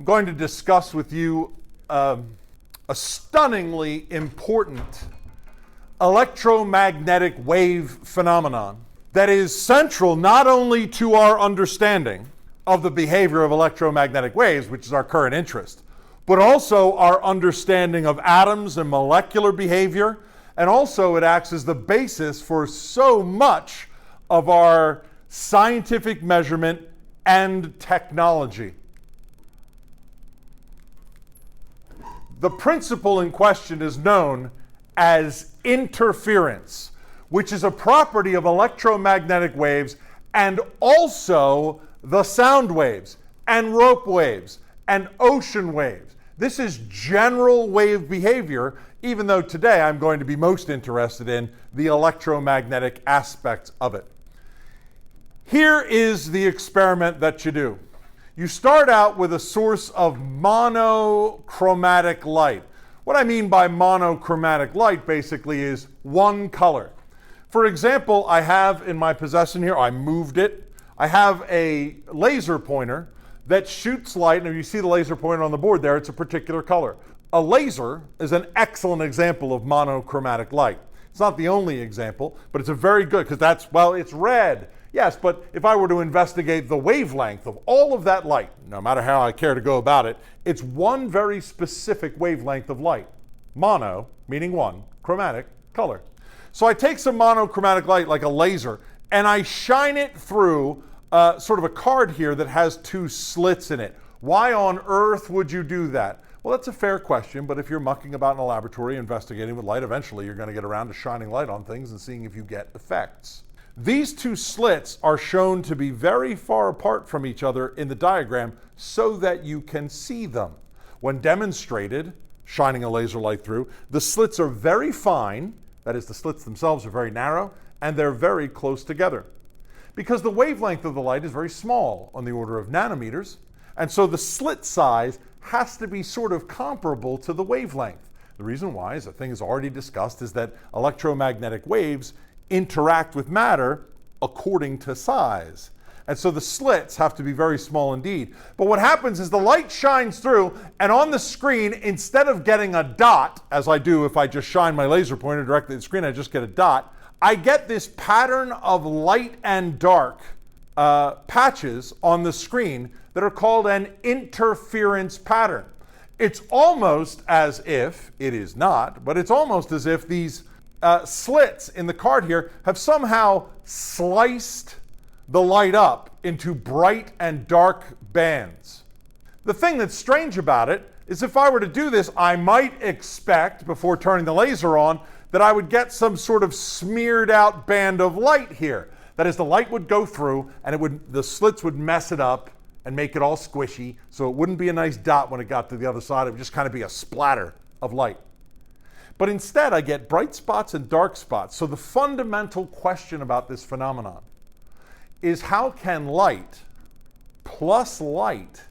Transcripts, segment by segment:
I'm going to discuss with you a stunningly important electromagnetic wave phenomenon that is central not only to our understanding of the behavior of electromagnetic waves, which is our current interest, but also our understanding of atoms and molecular behavior, and also it acts as the basis for so much of our scientific measurement and technology. The principle in question is known as interference, which is a property of electromagnetic waves and also the sound waves and rope waves and ocean waves. This is general wave behavior, even though today I'm going to be most interested in the electromagnetic aspects of it. Here is the experiment that you do. You start out with a source of monochromatic light. What I mean by monochromatic light basically is one color. For example, I have in my possession here, I moved it, I have a laser pointer that shoots light, and if you see the laser pointer on the board there, it's a particular color. A laser is an excellent example of monochromatic light. It's not the only example, but it's a very good, because it's red. Yes, but if I were to investigate the wavelength of all of that light, no matter how I care to go about it, it's one very specific wavelength of light. Mono, meaning one, chromatic, color. So I take some monochromatic light like a laser, and I shine it through sort of a card here that has two slits in it. Why on earth would you do that? Well, that's a fair question, but if you're mucking about in a laboratory investigating with light, eventually you're going to get around to shining light on things and seeing if you get effects. These two slits are shown to be very far apart from each other in the diagram so that you can see them. When demonstrated, shining a laser light through, the slits are very fine, that is, the slits themselves are very narrow, and they're very close together. Because the wavelength of the light is very small, on the order of nanometers, and so the slit size has to be sort of comparable to the wavelength. The reason why, as a thing is already discussed, is that electromagnetic waves interact with matter according to size. And so the slits have to be very small indeed. But what happens is the light shines through, and on the screen, instead of getting a dot, as I do if I just shine my laser pointer directly at the screen, I just get a dot, I get this pattern of light and dark patches on the screen that are called an interference pattern. It's almost as if, it is not, but it's almost as if these slits in the card here have somehow sliced the light up into bright and dark bands. The thing that's strange about it is if I were to do this, I might expect, before turning the laser on, that I would get some sort of smeared out band of light here. That is, the light would go through and the slits would mess it up and make it all squishy, so it wouldn't be a nice dot when it got to the other side. It would just kind of be a splatter of light. But instead, I get bright spots and dark spots. So the fundamental question about this phenomenon is, how can light plus light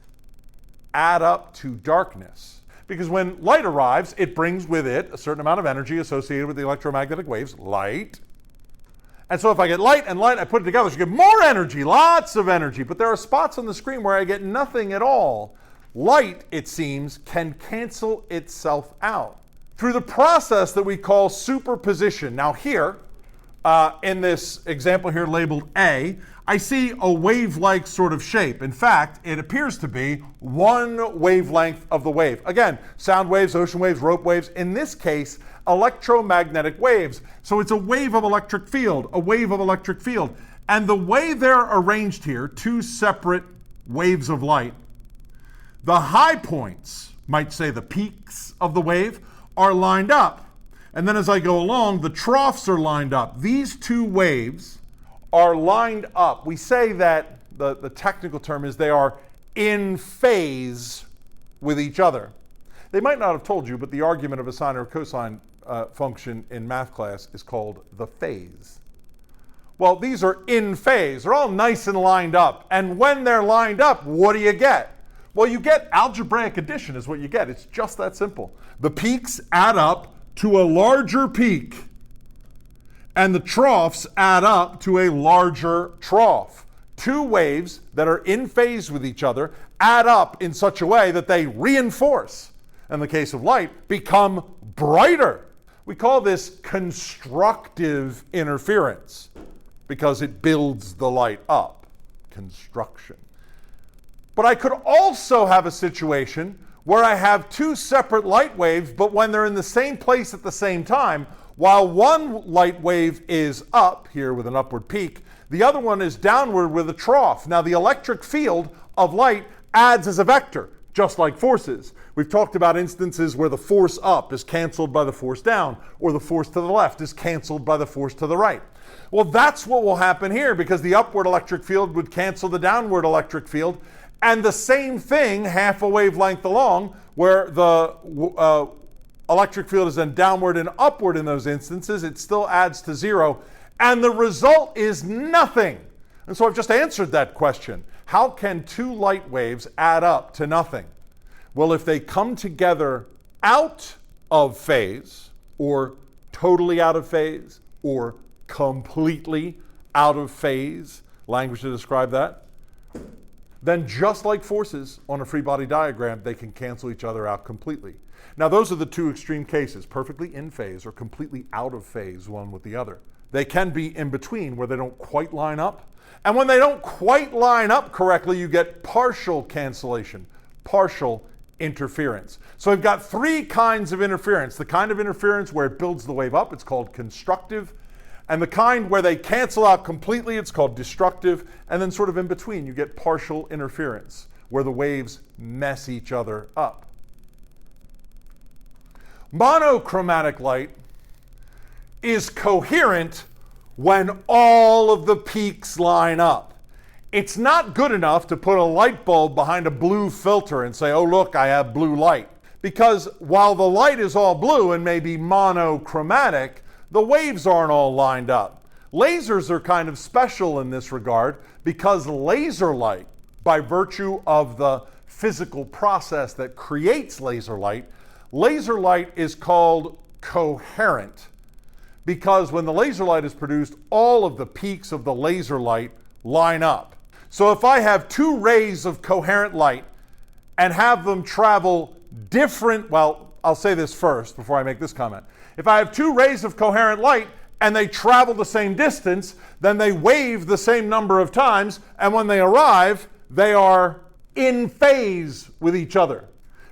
add up to darkness? Because when light arrives, it brings with it a certain amount of energy associated with the electromagnetic waves, light. And so if I get light and light, I put it together, so you get more energy, lots of energy. But there are spots on the screen where I get nothing at all. Light, it seems, can cancel itself out through the process that we call superposition. Now here, in this example here labeled A, I see a wave-like sort of shape. In fact, it appears to be one wavelength of the wave. Again, sound waves, ocean waves, rope waves. In this case, electromagnetic waves. So it's a wave of electric field, a wave of electric field. And the way they're arranged here, two separate waves of light, the high points, might say the peaks of the wave, are lined up. And then as I go along, the troughs are lined up. These two waves are lined up. We say that the technical term is they are in phase with each other. They might not have told you, but the argument of a sine or cosine function in math class is called the phase. Well, these are in phase. They're all nice and lined up. And when they're lined up, what do you get? Well, you get algebraic addition is what you get. It's just that simple. The peaks add up to a larger peak, and the troughs add up to a larger trough. Two waves that are in phase with each other add up in such a way that they reinforce, in the case of light, become brighter. We call this constructive interference because it builds the light up. Construction. But I could also have a situation where I have two separate light waves, but when they're in the same place at the same time, while one light wave is up here with an upward peak, the other one is downward with a trough. Now the electric field of light adds as a vector, just like forces. We've talked about instances where the force up is canceled by the force down, or the force to the left is canceled by the force to the right. Well, that's what will happen here, because the upward electric field would cancel the downward electric field, and the same thing half a wavelength along, where the electric field is then downward and upward in those instances, it still adds to zero, and the result is nothing. And so I've just answered that question. How can two light waves add up to nothing? Well, if they come together out of phase, or totally out of phase, or completely out of phase, language to describe that, then just like forces on a free body diagram, they can cancel each other out completely. Now, those are the two extreme cases, perfectly in phase or completely out of phase one with the other. They can be in between where they don't quite line up. And when they don't quite line up correctly, you get partial cancellation, partial interference. So we've got three kinds of interference. The kind of interference where it builds the wave up, it's called constructive. And the kind where they cancel out completely, it's called destructive. And then sort of in between, you get partial interference, where the waves mess each other up. Monochromatic light is coherent when all of the peaks line up. It's not good enough to put a light bulb behind a blue filter and say, oh, look, I have blue light. Because while the light is all blue and may be monochromatic, the waves aren't all lined up. Lasers are kind of special in this regard because laser light, by virtue of the physical process that creates laser light is called coherent. Because when the laser light is produced, all of the peaks of the laser light line up. So if I have two rays of coherent light and have them travel different, well, I'll say this first before I make this comment. If I have two rays of coherent light and they travel the same distance, then they wave the same number of times, and when they arrive, they are in phase with each other.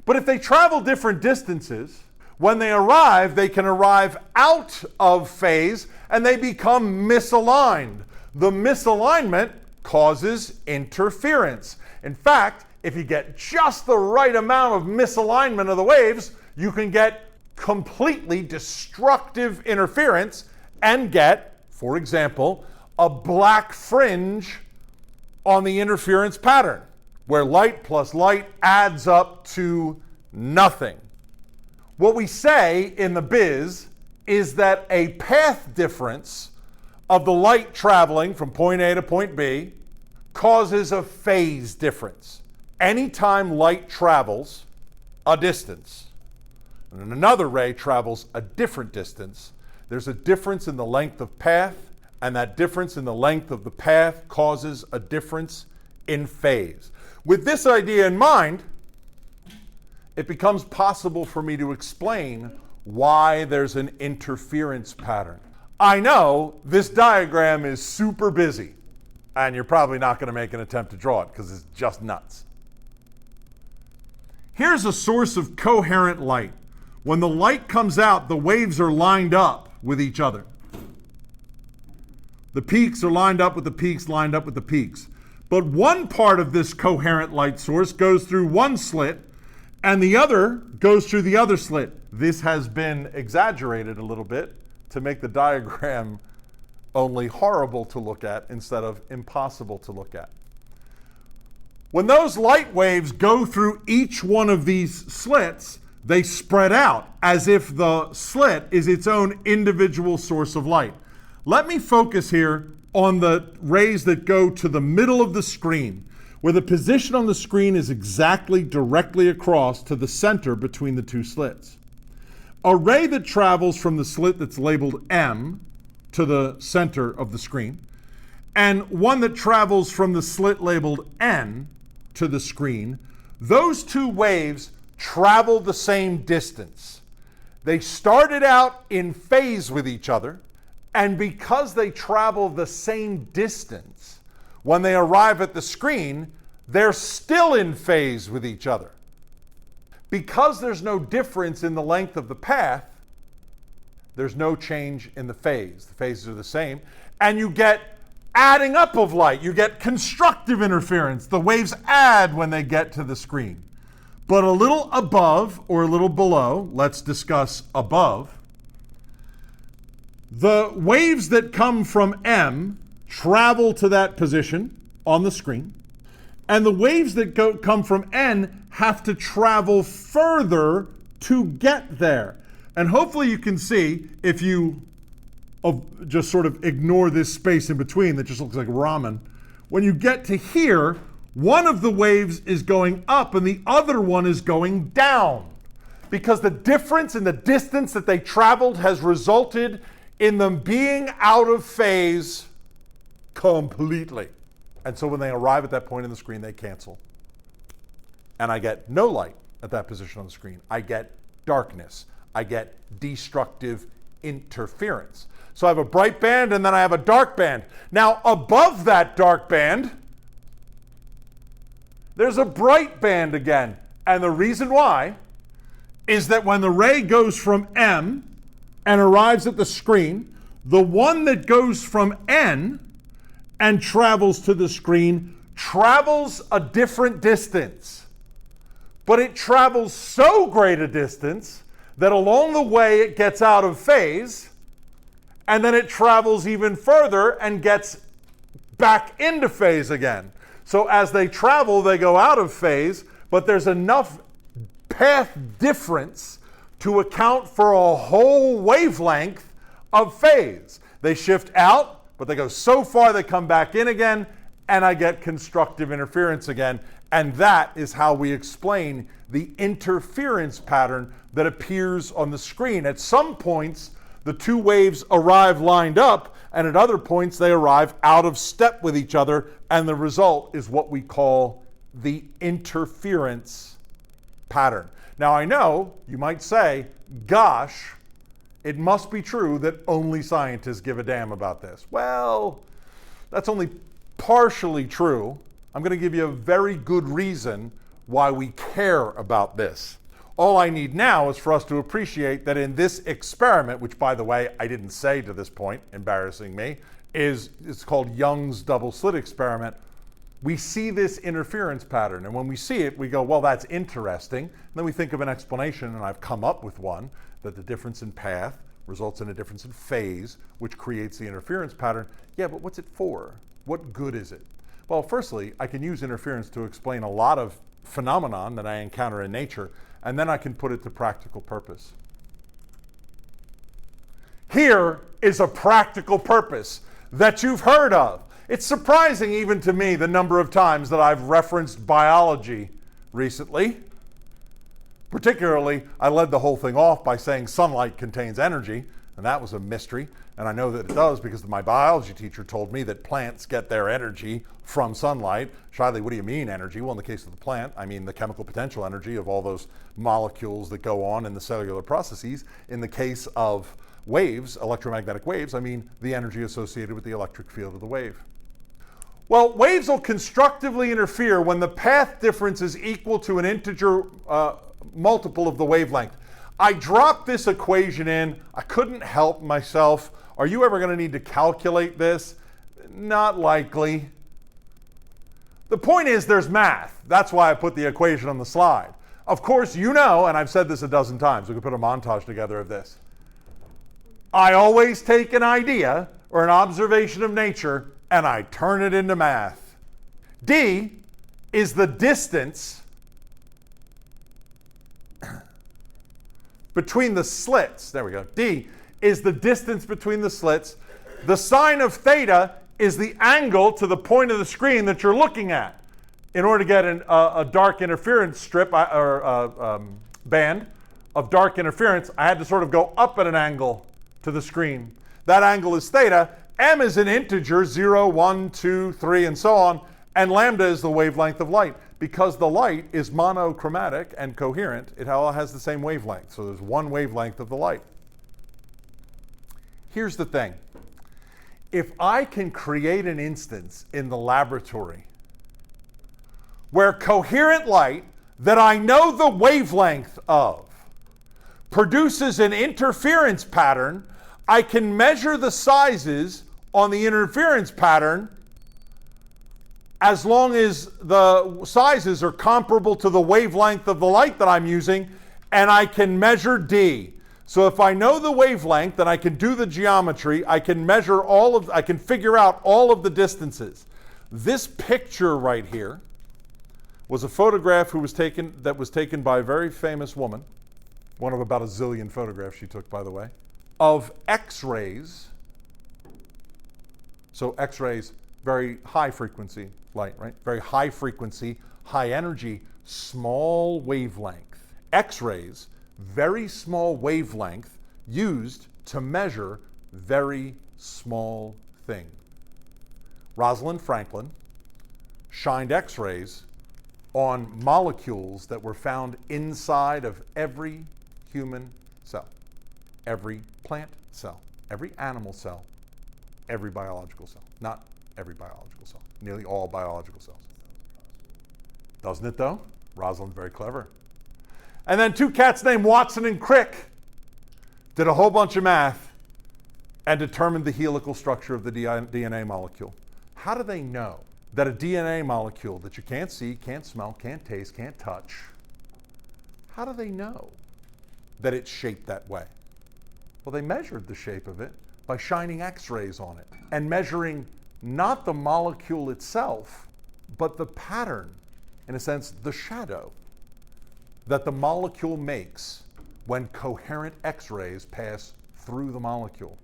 But if they travel different distances, when they arrive, they can arrive out of phase and they become misaligned. The misalignment causes interference. In fact, if you get just the right amount of misalignment of the waves, you can get completely destructive interference and get, for example, a black fringe on the interference pattern, where light plus light adds up to nothing. What we say in the biz is that a path difference of the light traveling from point A to point B causes a phase difference. Anytime light travels a distance and another ray travels a different distance, there's a difference in the length of path, and that difference in the length of the path causes a difference in phase. With this idea in mind, it becomes possible for me to explain why there's an interference pattern. I know this diagram is super busy, and you're probably not going to make an attempt to draw it because it's just nuts. Here's a source of coherent light. When the light comes out, the waves are lined up with each other. The peaks are lined up with the peaks, lined up with the peaks. But one part of this coherent light source goes through one slit, and the other goes through the other slit. This has been exaggerated a little bit to make the diagram only horrible to look at instead of impossible to look at. When those light waves go through each one of these slits, they spread out as if the slit is its own individual source of light. Let me focus here on the rays that go to the middle of the screen, where the position on the screen is exactly directly across to the center between the two slits. A ray that travels from the slit that's labeled M to the center of the screen, and one that travels from the slit labeled N to the screen, those two waves travel the same distance. They started out in phase with each other, and because they travel the same distance, when they arrive at the screen, they're still in phase with each other. Because there's no difference in the length of the path, there's no change in the phase. The phases are the same, and you get adding up of light. You get constructive interference. The waves add when they get to the screen. But a little above or a little below, let's discuss above, the waves that come from M travel to that position on the screen, and the waves that come from N have to travel further to get there. And hopefully you can see, if you just sort of ignore this space in between that just looks like ramen, when you get to here, one of the waves is going up and the other one is going down, because the difference in the distance that they traveled has resulted in them being out of phase completely. And so when they arrive at that point in the screen, they cancel. And I get no light at that position on the screen. I get darkness. I get destructive interference. So I have a bright band and then I have a dark band. Now, above that dark band, there's a bright band again. And the reason why is that when the ray goes from M and arrives at the screen, the one that goes from N and travels to the screen travels a different distance. But it travels so great a distance that along the way it gets out of phase, and then it travels even further and gets back into phase again. So as they travel, they go out of phase, but there's enough path difference to account for a whole wavelength of phase. They shift out, but they go so far they come back in again, and I get constructive interference again. And that is how we explain the interference pattern that appears on the screen. At some points, the two waves arrive lined up, and at other points, they arrive out of step with each other, and the result is what we call the interference pattern. Now, I know you might say, gosh, it must be true that only scientists give a damn about this. Well, that's only partially true. I'm going to give you a very good reason why we care about this. All I need now is for us to appreciate that in this experiment, which, by the way, I didn't say to this point, embarrassing me, it's called Young's double slit experiment. We see this interference pattern, and when we see it, we go, well, that's interesting. And then we think of an explanation, and I've come up with one, that the difference in path results in a difference in phase, which creates the interference pattern. Yeah, but what's it for? What good is it? Well, firstly, I can use interference to explain a lot of phenomenon that I encounter in nature, and then I can put it to practical purpose. Here is a practical purpose that you've heard of. It's surprising even to me the number of times that I've referenced biology recently. Particularly, I led the whole thing off by saying sunlight contains energy, and that was a mystery. And I know that it does because my biology teacher told me that plants get their energy from sunlight. Shiley, what do you mean energy? Well, in the case of the plant, I mean the chemical potential energy of all those molecules that go on in the cellular processes. In the case of waves, electromagnetic waves, I mean the energy associated with the electric field of the wave. Well, waves will constructively interfere when the path difference is equal to an integer multiple of the wavelength. I dropped this equation in. I couldn't help myself. Are you ever going to need to calculate this? Not likely. The point is there's math. That's why I put the equation on the slide. Of course, you know, and I've said this a dozen times, we could put a montage together of this. I always take an idea or an observation of nature and I turn it into math. D is the distance between the slits. There we go. D is the distance between the slits. The sine of theta is the angle to the point of the screen that you're looking at. In order to get a dark interference strip or band of dark interference, I had to sort of go up at an angle to the screen. That angle is theta. M is an integer, 0, 1, 2, 3, and so on. And lambda is the wavelength of light. because the light is monochromatic and coherent, it all has the same wavelength. So there's one wavelength of the light. Here's the thing. If I can create an instance in the laboratory where coherent light that I know the wavelength of produces an interference pattern, I can measure the sizes on the interference pattern as long as the sizes are comparable to the wavelength of the light that I'm using, and I can measure D. So if I know the wavelength and I can do the geometry, I can I can figure out all of the distances. This picture right here was a photograph that was taken by a very famous woman, one of about a zillion photographs she took, by the way, of X-rays. So X-rays, very high frequency light, right? Very high frequency, high energy, small wavelength. X-rays, very small wavelength, used to measure very small things. Rosalind Franklin shined X-rays on molecules that were found inside of every human cell, every plant cell, every animal cell, every biological cell. Not every biological cell, nearly all biological cells. Doesn't it though? Rosalind's very clever. And then two cats named Watson and Crick did a whole bunch of math and determined the helical structure of the DNA molecule. How do they know that a DNA molecule that you can't see, can't smell, can't taste, can't touch, how do they know that it's shaped that way? Well, they measured the shape of it by shining X-rays on it and measuring not the molecule itself, but the pattern, in a sense, the shadow that the molecule makes when coherent X-rays pass through the molecule.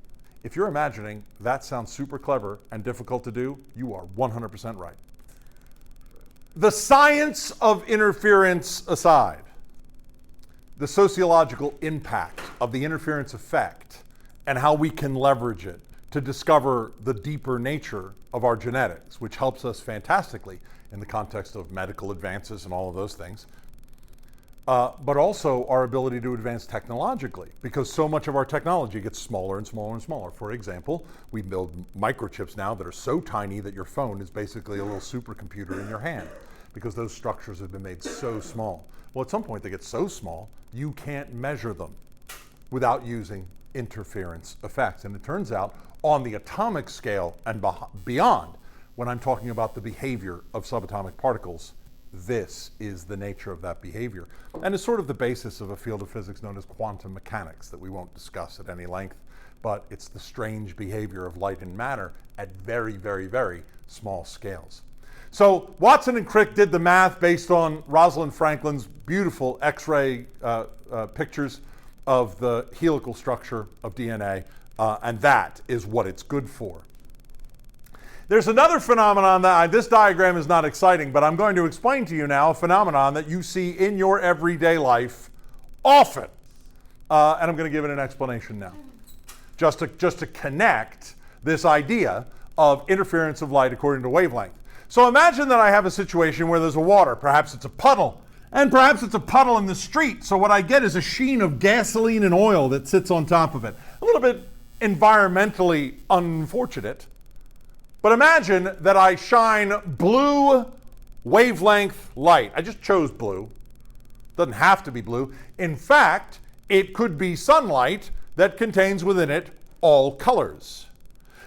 If you're imagining that sounds super clever and difficult to do, you are 100% right. The science of interference aside, the sociological impact of the interference effect and how we can leverage it to discover the deeper nature of our genetics, which helps us fantastically in the context of medical advances and all of those things, but also our ability to advance technologically, because so much of our technology gets smaller and smaller and smaller. For example, we build microchips now that are so tiny that your phone is basically a little supercomputer in your hand, because those structures have been made so small. Well, at some point they get so small, you can't measure them without using interference effects. And it turns out on the atomic scale and beyond, when I'm talking about the behavior of subatomic particles, this is the nature of that behavior. And it's sort of the basis of a field of physics known as quantum mechanics that we won't discuss at any length, but it's the strange behavior of light and matter at very, very, very small scales. So Watson and Crick did the math based on Rosalind Franklin's beautiful X-ray pictures of the helical structure of DNA, and that is what it's good for. There's another phenomenon that this diagram is not exciting, but I'm going to explain to you now a phenomenon that you see in your everyday life often. And I'm going to give it an explanation now, just to connect this idea of interference of light according to wavelength. So imagine that I have a situation where there's a water, perhaps it's a puddle, and perhaps it's a puddle in the street. So what I get is a sheen of gasoline and oil that sits on top of it. A little bit environmentally unfortunate. But imagine that I shine blue wavelength light. I just chose blue. Doesn't have to be blue. In fact, it could be sunlight that contains within it all colors.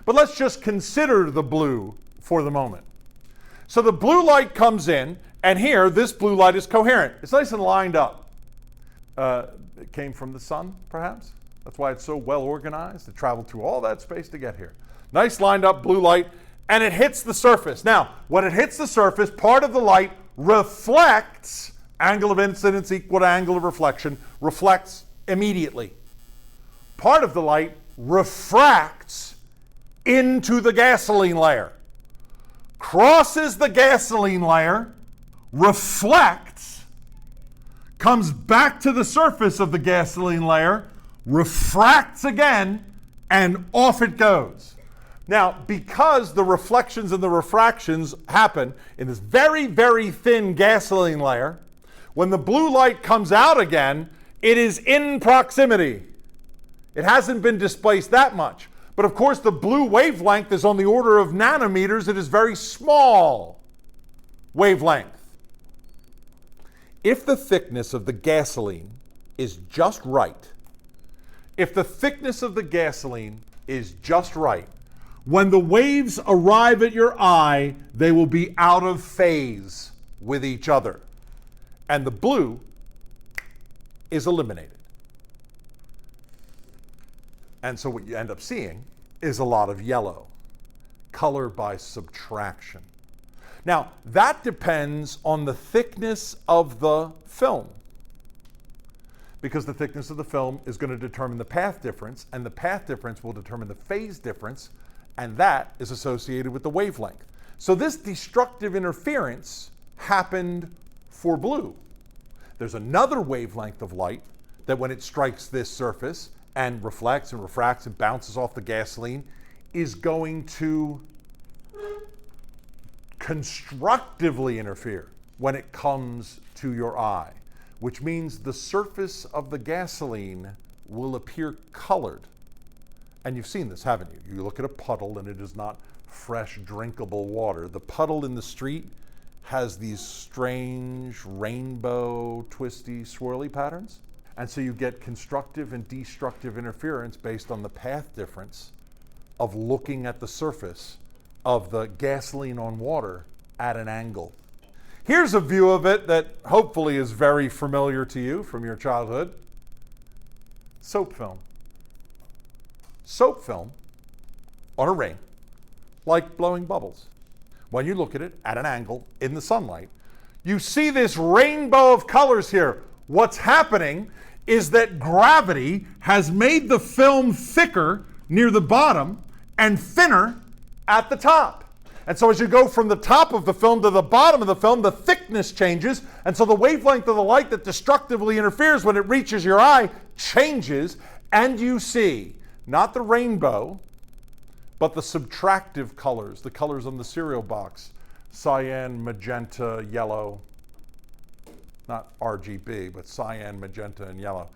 But let's just consider the blue for the moment. So the blue light comes in, and here, this blue light is coherent. It's nice and lined up. It came from the sun, perhaps? That's why it's so well organized. It traveled through all that space to get here. Nice lined up blue light, and it hits the surface. Now, when it hits the surface, part of the light reflects, angle of incidence equal to angle of reflection, reflects immediately. Part of the light refracts into the gasoline layer, crosses the gasoline layer, reflects, comes back to the surface of the gasoline layer, refracts again, and off it goes. Now, because the reflections and the refractions happen in this very, very thin gasoline layer, when the blue light comes out again, it is in proximity. It hasn't been displaced that much. But of course, the blue wavelength is on the order of nanometers. It is very small wavelength. If the thickness of the gasoline is just right, when the waves arrive at your eye, they will be out of phase with each other. And the blue is eliminated. And so what you end up seeing is a lot of yellow, color by subtraction. Now, that depends on the thickness of the film, because the thickness of the film is going to determine the path difference, and the path difference will determine the phase difference, and that is associated with the wavelength. So this destructive interference happened for blue. There's another wavelength of light that when it strikes this surface and reflects and refracts and bounces off the gasoline is going to constructively interfere when it comes to your eye, which means the surface of the gasoline will appear colored. And you've seen this, haven't you? You look at a puddle and it is not fresh, drinkable water. The puddle in the street has these strange rainbow, twisty, swirly patterns. And so you get constructive and destructive interference based on the path difference of looking at the surface of the gasoline on water at an angle. Here's a view of it that hopefully is very familiar to you from your childhood. Soap film. Soap film on a ring, like blowing bubbles. When you look at it at an angle in the sunlight, you see this rainbow of colors here. What's happening is that gravity has made the film thicker near the bottom and thinner at the top. And so as you go from the top of the film to the bottom of the film, the thickness changes, and so the wavelength of the light that destructively interferes when it reaches your eye changes, and you see not the rainbow, but the subtractive colors, the colors on the cereal box, cyan, magenta, yellow, not RGB, but cyan, magenta, and yellow.